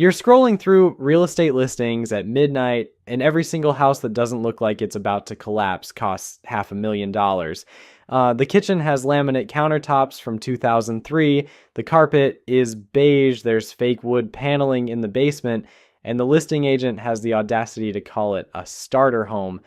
You're scrolling through real estate listings at midnight, and every single house that doesn't look like it's about to collapse costs $500,000. The kitchen has laminate countertops from 2003. The carpet is beige. There's fake wood paneling in the basement, and the listing agent has the audacity to call it a starter home.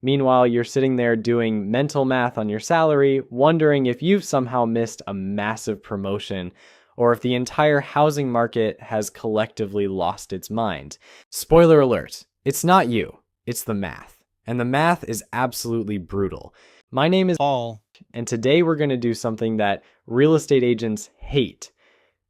Meanwhile, you're sitting there doing mental math on your salary, wondering if you've somehow missed a massive promotion or if the entire housing market has collectively lost its mind. Spoiler alert, it's not you, it's the math. And the math is absolutely brutal. My name is Paul, and today we're going to do something that real estate agents hate.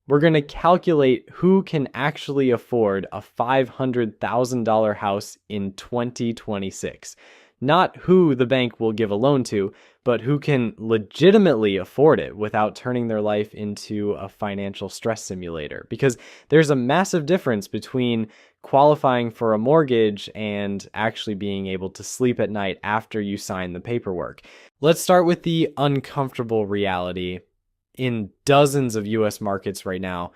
We're going to calculate who can actually afford a $500,000 house in 2026. Not who the bank will give a loan to, but who can legitimately afford it without turning their life into a financial stress simulator. Because there's a massive difference between qualifying for a mortgage and actually being able to sleep at night after you sign the paperwork. Let's start with the uncomfortable reality. In dozens of US markets right now,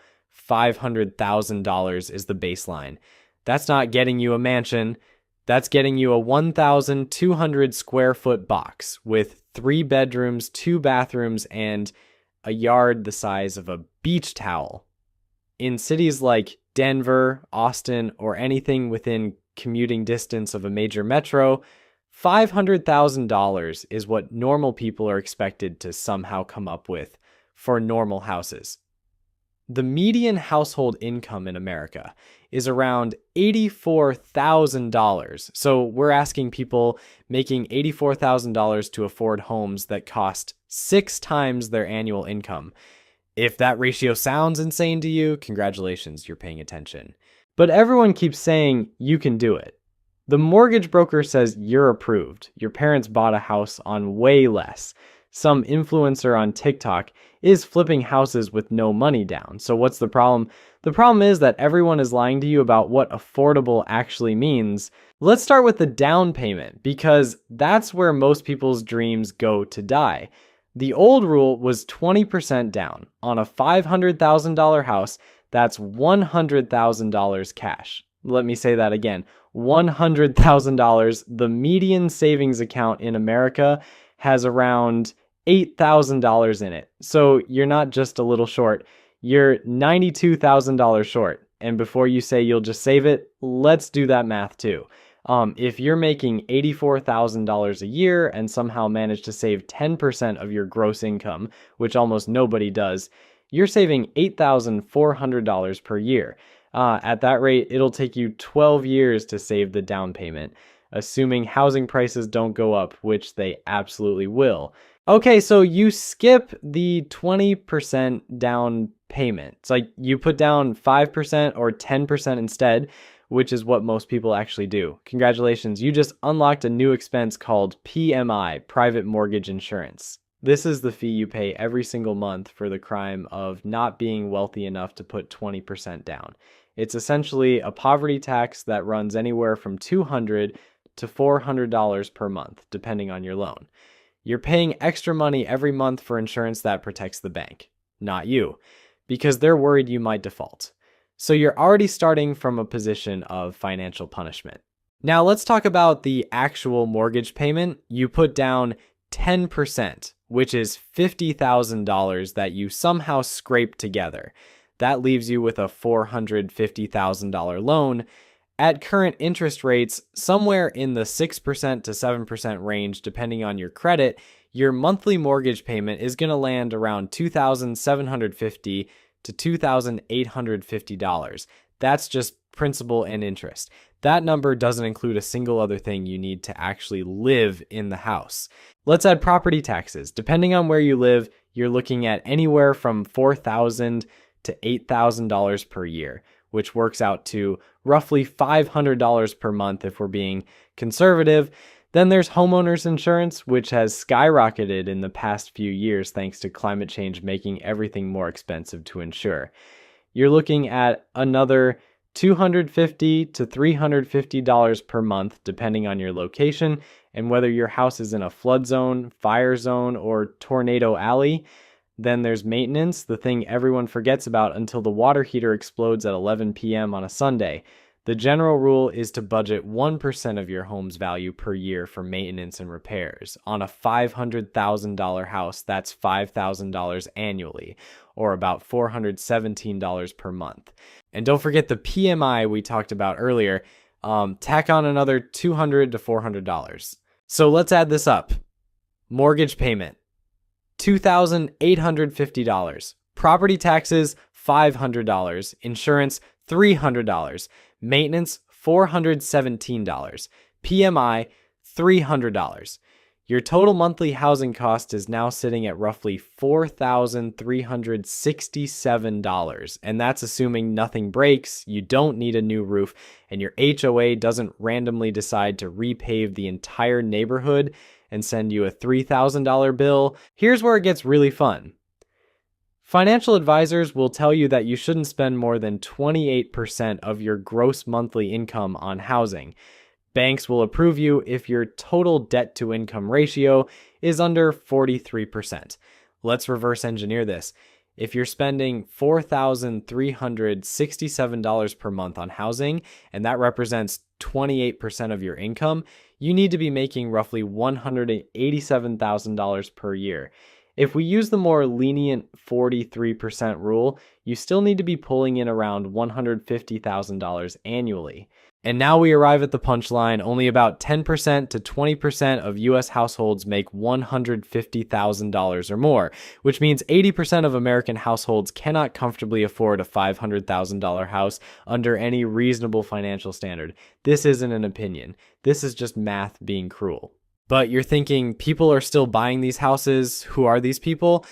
$500,000 is the baseline. That's not getting you a mansion. That's getting you a 1,200 square foot box with 3 bedrooms, 2 bathrooms, and a yard the size of a beach towel. In cities like Denver, Austin, or anything within commuting distance of a major metro, $500,000 is what normal people are expected to somehow come up with for normal houses. The median household income in America is around $84,000. So we're asking people making $84,000 to afford homes that cost 6 times their annual income. If that ratio sounds insane to you, congratulations, you're paying attention. But everyone keeps saying you can do it. The mortgage broker says you're approved. Your parents bought a house on way less. Some influencer on TikTok is flipping houses with no money down. So what's the problem? The problem is that everyone is lying to you about what affordable actually means. Let's start with the down payment, because that's where most people's dreams go to die. The old rule was 20% down. On a $500,000 house, that's $100,000 cash. Let me say that again. $100,000. The median savings account in America has around $8,000 in it. So you're not just a little short, you're $92,000 short. And before you say you'll just save it, let's do that math too. If you're making $84,000 a year and somehow manage to save 10% of your gross income, which almost nobody does, you're saving $8,400 per year. At that rate, it'll take you 12 years to save the down payment, assuming housing prices don't go up, which they absolutely will. Okay, so you skip the 20% down payment. It's like you put down 5% or 10% instead, which is what most people actually do. Congratulations, you just unlocked a new expense called PMI, Private Mortgage Insurance. This is the fee you pay every single month for the crime of not being wealthy enough to put 20% down. It's essentially a poverty tax that runs anywhere from $200 to $400 per month, depending on your loan. You're paying extra money every month for insurance that protects the bank, not you, because they're worried you might default. So you're already starting from a position of financial punishment. Now let's talk about the actual mortgage payment. You put down 10%, which is $50,000 that you somehow scrape together. That leaves you with a $450,000 loan. At current interest rates, somewhere in the 6% to 7% range, depending on your credit, your monthly mortgage payment is going to land around $2,750 to $2,850. That's just principal and interest. That number doesn't include a single other thing you need to actually live in the house. Let's add property taxes. Depending on where you live, you're looking at anywhere from $4,000 to $8,000 per year, which works out to roughly $500 per month if we're being conservative. Then there's homeowners insurance, which has skyrocketed in the past few years thanks to climate change making everything more expensive to insure. You're looking at another $250 to $350 per month, depending on your location and whether your house is in a flood zone, fire zone, or tornado alley. Then there's maintenance, the thing everyone forgets about until the water heater explodes at 11 p.m. on a Sunday. The general rule is to budget 1% of your home's value per year for maintenance and repairs. On a $500,000 house, that's $5,000 annually, or about $417 per month. And don't forget the PMI we talked about earlier. Tack on another $200 to $400. So let's add this up. Mortgage payment, $2,850. Property taxes, $500. Insurance, $300. Maintenance, $417. PMI, $300. Your total monthly housing cost is now sitting at roughly $4,367. And that's assuming nothing breaks, you don't need a new roof, and your HOA doesn't randomly decide to repave the entire neighborhood and send you a $3,000 bill. Here's where it gets really fun. Financial advisors will tell you that you shouldn't spend more than 28% of your gross monthly income on housing. Banks will approve you if your total debt-to-income ratio is under 43%. Let's reverse engineer this. If you're spending $4,367 per month on housing, and that represents 28% of your income, you need to be making roughly $187,000 per year. If we use the more lenient 43% rule, you still need to be pulling in around $150,000 annually. And now we arrive at the punchline. Only about 10% to 20% of US households make $150,000 or more, which means 80% of American households cannot comfortably afford a $500,000 house under any reasonable financial standard. This isn't an opinion. This is just math being cruel. But you're thinking, people are still buying these houses. Who are these people?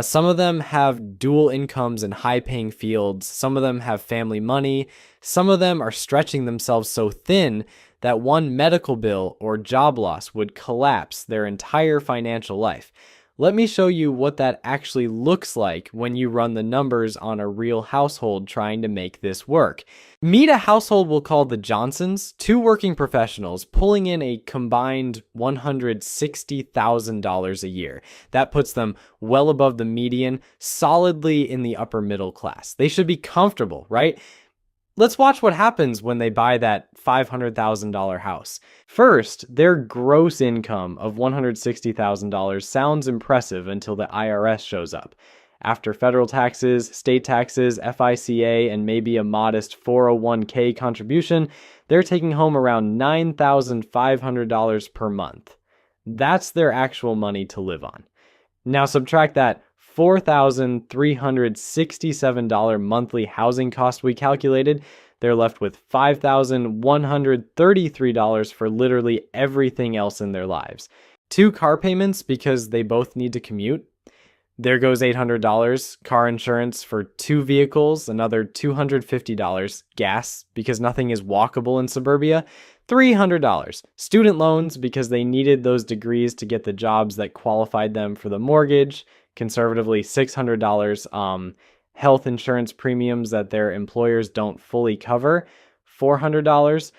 Some of them have dual incomes in high-paying fields. Some of them have family money. Some of them are stretching themselves so thin that one medical bill or job loss would collapse their entire financial life. Let me show you what that actually looks like when you run the numbers on a real household trying to make this work. Meet a household we'll call the Johnsons, two working professionals pulling in a combined $160,000 a year. That puts them well above the median, solidly in the upper middle class. They should be comfortable, right? Let's watch what happens when they buy that $500,000 house. First, their gross income of $160,000 sounds impressive until the IRS shows up. After federal taxes, state taxes, FICA, and maybe a modest 401k contribution, they're taking home around $9,500 per month. That's their actual money to live on. Now subtract that $4,367 monthly housing cost we calculated, they're left with $5,133 for literally everything else in their lives. 2 car payments because they both need to commute. There goes $800. Car insurance for 2 vehicles, another $250. Gas because nothing is walkable in suburbia. $300. Student loans because they needed those degrees to get the jobs that qualified them for the mortgage. Conservatively $600. Health insurance premiums that their employers don't fully cover, $400.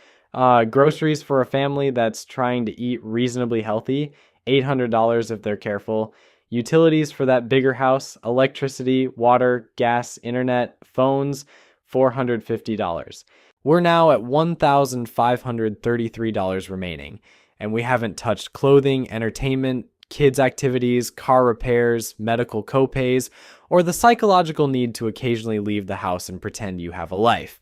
Groceries for a family that's trying to eat reasonably healthy, $800 if they're careful. Utilities for that bigger house, electricity, water, gas, internet, phones, $450. We're now at $1,533 remaining, and we haven't touched clothing, entertainment, kids' activities, car repairs, medical copays, or the psychological need to occasionally leave the house and pretend you have a life.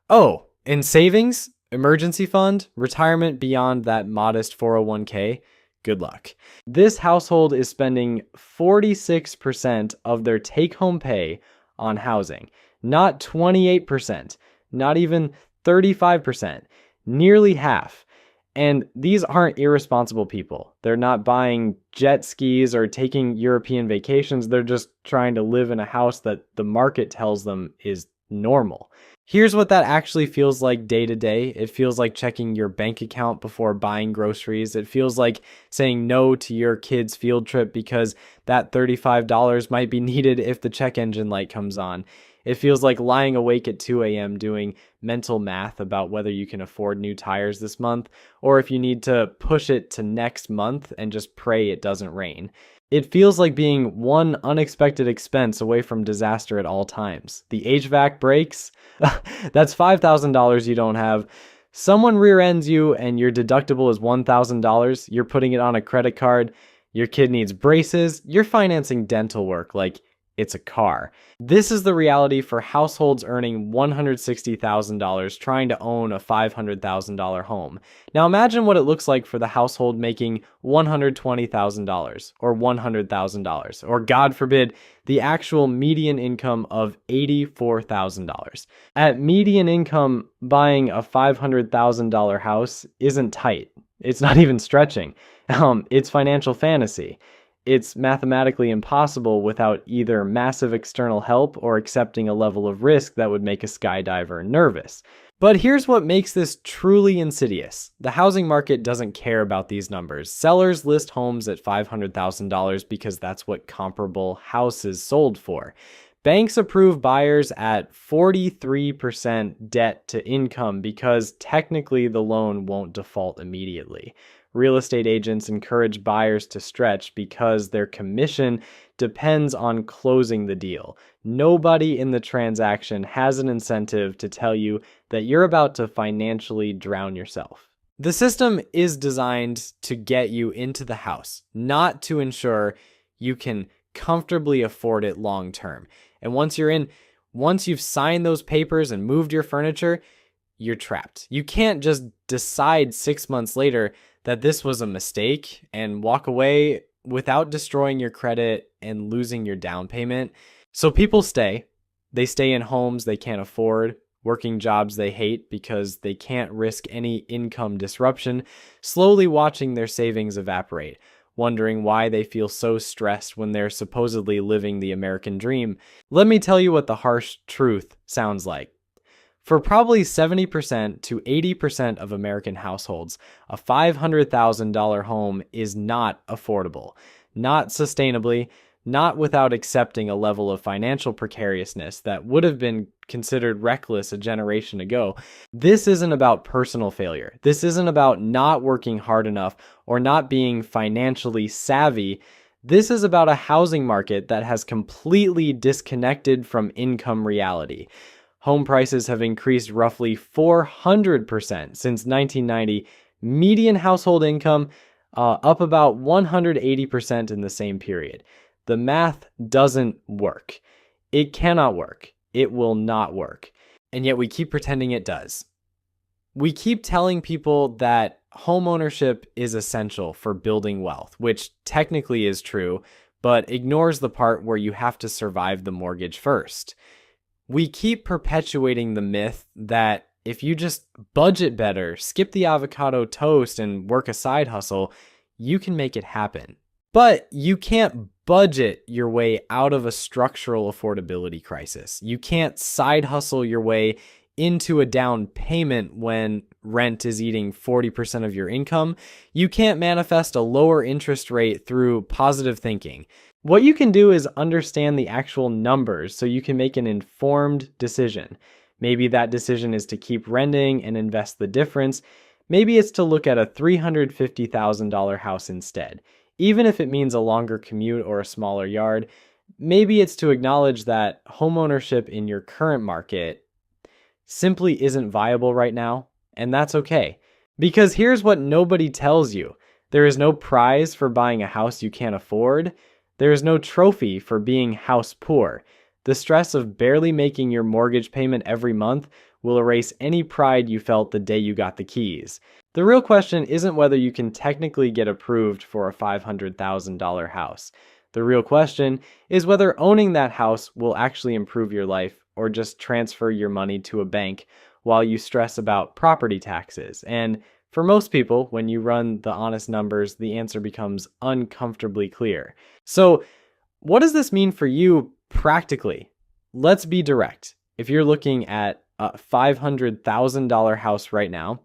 Oh, and savings, emergency fund, retirement beyond that modest 401k, good luck. This household is spending 46% of their take-home pay on housing, not 28%, not even 35%, nearly half. And these aren't irresponsible people. They're not buying jet skis or taking European vacations. They're just trying to live in a house that the market tells them is normal. Here's what that actually feels like day to day. It feels like checking your bank account before buying groceries. It feels like saying no to your kid's field trip because that $35 might be needed if the check engine light comes on. It feels like lying awake at 2 a.m. doing mental math about whether you can afford new tires this month, or if you need to push it to next month and just pray it doesn't rain. It feels like being one unexpected expense away from disaster at all times. The HVAC breaks, that's $5,000 you don't have. Someone rear ends you and your deductible is $1,000. You're putting it on a credit card. Your kid needs braces. You're financing dental work like it's a car. This is the reality for households earning $160,000 trying to own a $500,000 home. Now imagine what it looks like for the household making $120,000 or $100,000, or God forbid, the actual median income of $84,000. At median income, buying a $500,000 house isn't tight. It's not even stretching. It's financial fantasy. It's mathematically impossible without either massive external help or accepting a level of risk that would make a skydiver nervous. But here's what makes this truly insidious. The housing market doesn't care about these numbers. Sellers list homes at $500,000 because that's what comparable houses sold for. Banks approve buyers at 43% debt to income because technically the loan won't default immediately. Real estate agents encourage buyers to stretch because their commission depends on closing the deal. Nobody in the transaction has an incentive to tell you that you're about to financially drown yourself. The system is designed to get you into the house, not to ensure you can comfortably afford it long term. And once you've signed those papers and moved your furniture, you're trapped. You can't just decide 6 months later that this was a mistake and walk away without destroying your credit and losing your down payment. So people stay. They stay in homes they can't afford, working jobs they hate because they can't risk any income disruption, slowly watching their savings evaporate, wondering why they feel so stressed when they're supposedly living the American dream. Let me tell you what the harsh truth sounds like. For probably 70% to 80% of American households, a $500,000 home is not affordable, not sustainably, not without accepting a level of financial precariousness that would have been considered reckless a generation ago. This isn't about personal failure. This isn't about not working hard enough or not being financially savvy. This is about a housing market that has completely disconnected from income reality. Home prices have increased roughly 400% since 1990. Median household income up about 180% in the same period. The math doesn't work. It cannot work. It will not work. And yet we keep pretending it does. We keep telling people that homeownership is essential for building wealth, which technically is true, but ignores the part where you have to survive the mortgage first. We keep perpetuating the myth that if you just budget better, skip the avocado toast, and work a side hustle, you can make it happen. But you can't budget your way out of a structural affordability crisis. You can't side hustle your way into a down payment when rent is eating 40% of your income. You can't manifest a lower interest rate through positive thinking. What you can do is understand the actual numbers so you can make an informed decision. Maybe that decision is to keep renting and invest the difference. Maybe it's to look at a $350,000 house instead, even if it means a longer commute or a smaller yard. Maybe it's to acknowledge that homeownership in your current market simply isn't viable right now, and that's okay. Because here's what nobody tells you. There is no prize for buying a house you can't afford. There is no trophy for being house poor. The stress of barely making your mortgage payment every month will erase any pride you felt the day you got the keys. The real question isn't whether you can technically get approved for a $500,000 house. The real question is whether owning that house will actually improve your life or just transfer your money to a bank while you stress about property taxes. And for most people, when you run the honest numbers, the answer becomes uncomfortably clear. So, what does this mean for you practically? Let's be direct. If you're looking at a $500,000 house right now,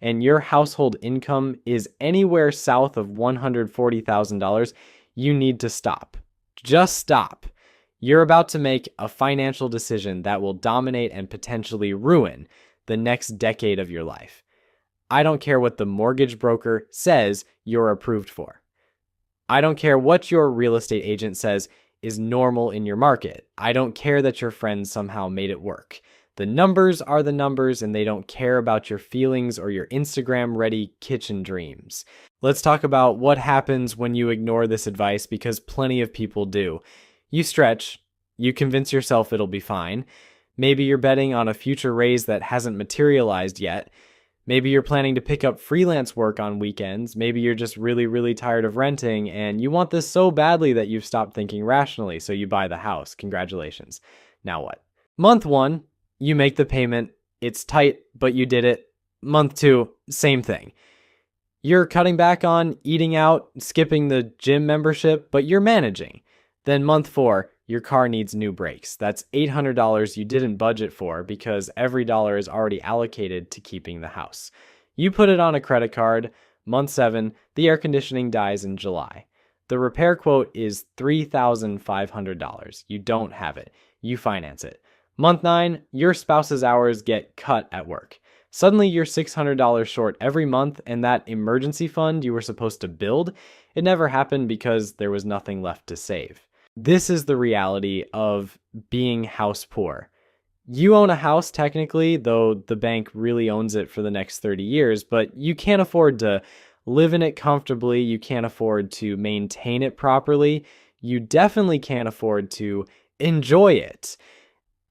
and your household income is anywhere south of $140,000, you need to stop. Just stop. You're about to make a financial decision that will dominate and potentially ruin the next decade of your life. I don't care what the mortgage broker says you're approved for. I don't care what your real estate agent says is normal in your market. I don't care that your friends somehow made it work. The numbers are the numbers, and they don't care about your feelings or your Instagram-ready kitchen dreams. Let's talk about what happens when you ignore this advice, because plenty of people do. You stretch, you convince yourself it'll be fine. Maybe you're betting on a future raise that hasn't materialized yet. Maybe you're planning to pick up freelance work on weekends. Maybe you're just really, really tired of renting and you want this so badly that you've stopped thinking rationally, so you buy the house. Congratulations. Now what? Month 1, you make the payment. It's tight, but you did it. Month 2, same thing. You're cutting back on eating out, skipping the gym membership, but you're managing. Then month 4, your car needs new brakes. That's $800 you didn't budget for because every dollar is already allocated to keeping the house. You put it on a credit card. Month 7, the air conditioning dies in July. The repair quote is $3,500. You don't have it. You finance it. Month 9, your spouse's hours get cut at work. Suddenly you're $600 short every month, and that emergency fund you were supposed to build, it never happened because there was nothing left to save. This is the reality of being house poor. You own a house technically, though the bank really owns it for the next 30 years, but you can't afford to live in it comfortably. You can't afford to maintain it properly. You definitely can't afford to enjoy it.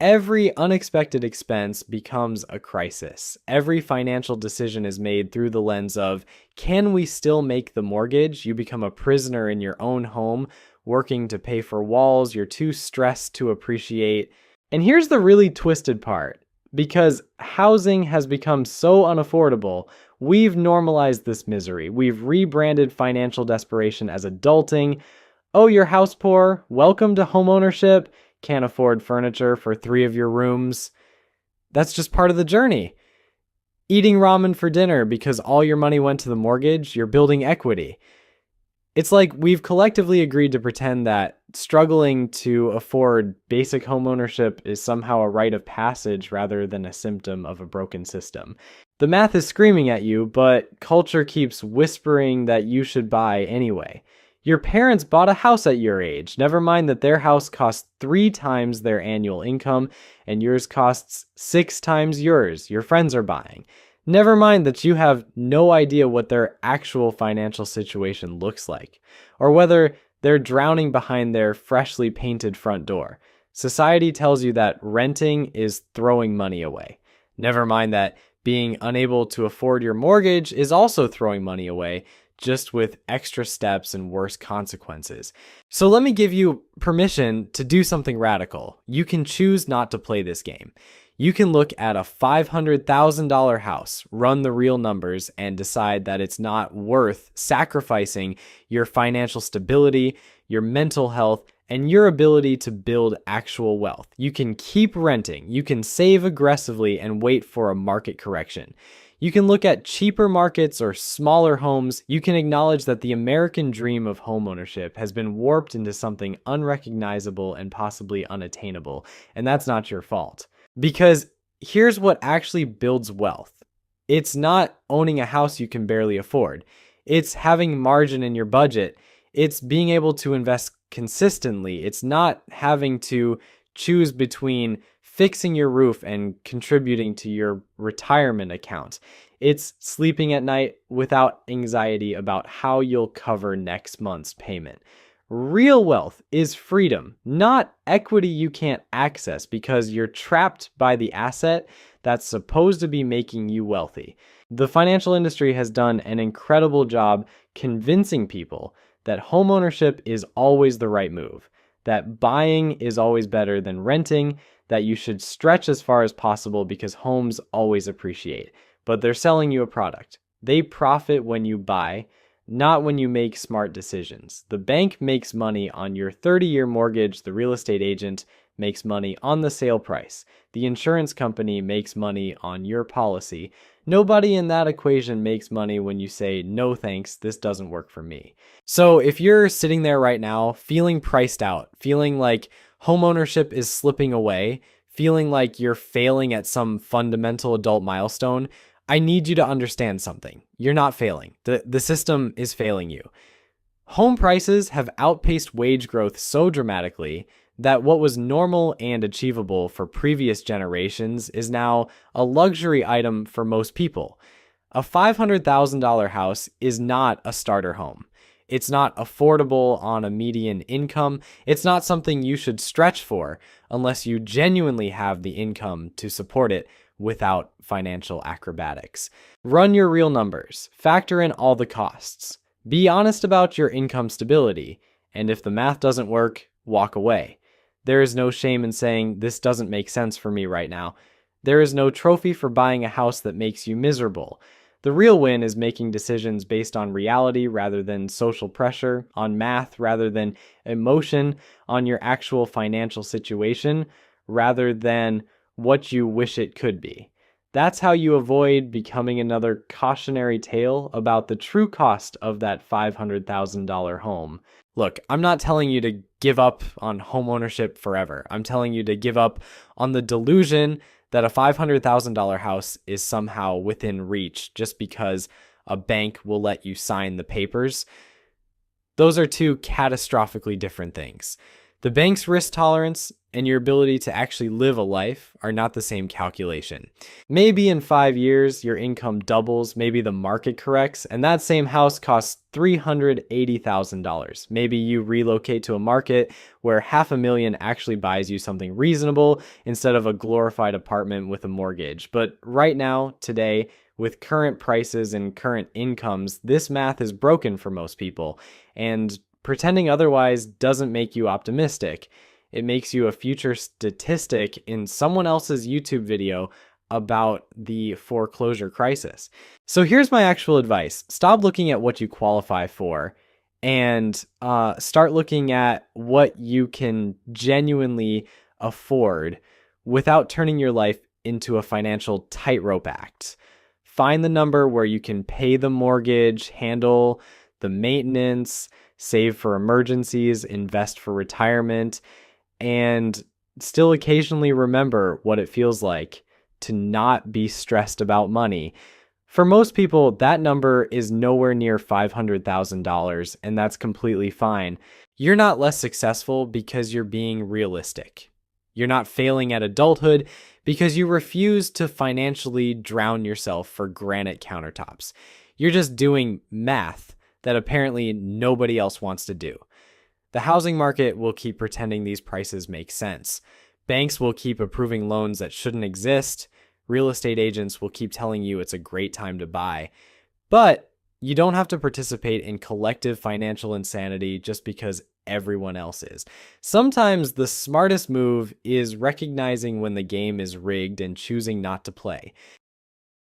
Every unexpected expense becomes a crisis. Every financial decision is made through the lens of, can we still make the mortgage? You become a prisoner in your own home, working to pay for walls you're too stressed to appreciate. And here's the really twisted part. Because housing has become so unaffordable, we've normalized this misery. We've rebranded financial desperation as adulting. Oh, you're house poor? Welcome to homeownership. Can't afford furniture for 3 of your rooms. That's just part of the journey. Eating ramen for dinner because all your money went to the mortgage, you're building equity. It's like we've collectively agreed to pretend that struggling to afford basic homeownership is somehow a rite of passage rather than a symptom of a broken system. The math is screaming at you, but culture keeps whispering that you should buy anyway. Your parents bought a house at your age. Never mind that their house costs 3 times their annual income and yours costs 6 times yours. Your friends are buying. Never mind that you have no idea what their actual financial situation looks like, or whether they're drowning behind their freshly painted front door. Society tells you that renting is throwing money away. Never mind that being unable to afford your mortgage is also throwing money away, just with extra steps and worse consequences. So let me give you permission to do something radical. You can choose not to play this game. You can look at a $500,000 house, run the real numbers, and decide that it's not worth sacrificing your financial stability, your mental health, and your ability to build actual wealth. You can keep renting. You can save aggressively and wait for a market correction. You can look at cheaper markets or smaller homes. You can acknowledge that the American dream of homeownership has been warped into something unrecognizable and possibly unattainable, and that's not your fault. Because here's what actually builds wealth. It's not owning a house you can barely afford. It's having margin in your budget. It's being able to invest consistently. It's not having to choose between fixing your roof and contributing to your retirement account. It's sleeping at night without anxiety about how you'll cover next month's payment. Real wealth is freedom, not equity you can't access because you're trapped by the asset that's supposed to be making you wealthy. The financial industry has done an incredible job convincing people that homeownership is always the right move, that buying is always better than renting, that you should stretch as far as possible because homes always appreciate. But they're selling you a product. They profit when you buy, not when you make smart decisions. The bank makes money on your 30-year mortgage. The real estate agent makes money on the sale price. The insurance company makes money on your policy. Nobody in that equation makes money when you say, no thanks, this doesn't work for me. So if you're sitting there right now feeling priced out, feeling like homeownership is slipping away, feeling like you're failing at some fundamental adult milestone, I need you to understand something. You're not failing. The system is failing you. Home prices have outpaced wage growth so dramatically that what was normal and achievable for previous generations is now a luxury item for most people. A $500,000 house is not a starter home. It's not affordable on a median income. It's not something you should stretch for unless you genuinely have the income to support it without financial acrobatics. Run your real numbers. Factor in all the costs. Be honest about your income stability. And if the math doesn't work, walk away. There is no shame in saying, this doesn't make sense for me right now. There is no trophy for buying a house that makes you miserable. The real win is making decisions based on reality rather than social pressure, on math rather than emotion, on your actual financial situation rather than what you wish it could be. That's how you avoid becoming another cautionary tale about the true cost of that $500,000 home. Look, I'm not telling you to give up on homeownership forever. I'm telling you to give up on the delusion that a $500,000 house is somehow within reach just because a bank will let you sign the papers. Those are two catastrophically different things. The bank's risk tolerance and your ability to actually live a life are not the same calculation. Maybe in 5 years, your income doubles, maybe the market corrects, and that same house costs $380,000. Maybe you relocate to a market where $500,000 actually buys you something reasonable instead of a glorified apartment with a mortgage. But right now, today, with current prices and current incomes, this math is broken for most people, and pretending otherwise doesn't make you optimistic. It makes you a future statistic in someone else's YouTube video about the foreclosure crisis. So here's my actual advice. Stop looking at what you qualify for and start looking at what you can genuinely afford without turning your life into a financial tightrope act. Find the number where you can pay the mortgage, handle the maintenance, save for emergencies, invest for retirement, and still occasionally remember what it feels like to not be stressed about money. For most people, that number is nowhere near $500,000, and that's completely fine. You're not less successful because you're being realistic. You're not failing at adulthood because you refuse to financially drown yourself for granite countertops. You're just doing math that apparently nobody else wants to do. The housing market will keep pretending these prices make sense. Banks will keep approving loans that shouldn't exist. Real estate agents will keep telling you it's a great time to buy. But you don't have to participate in collective financial insanity just because everyone else is. Sometimes the smartest move is recognizing when the game is rigged and choosing not to play.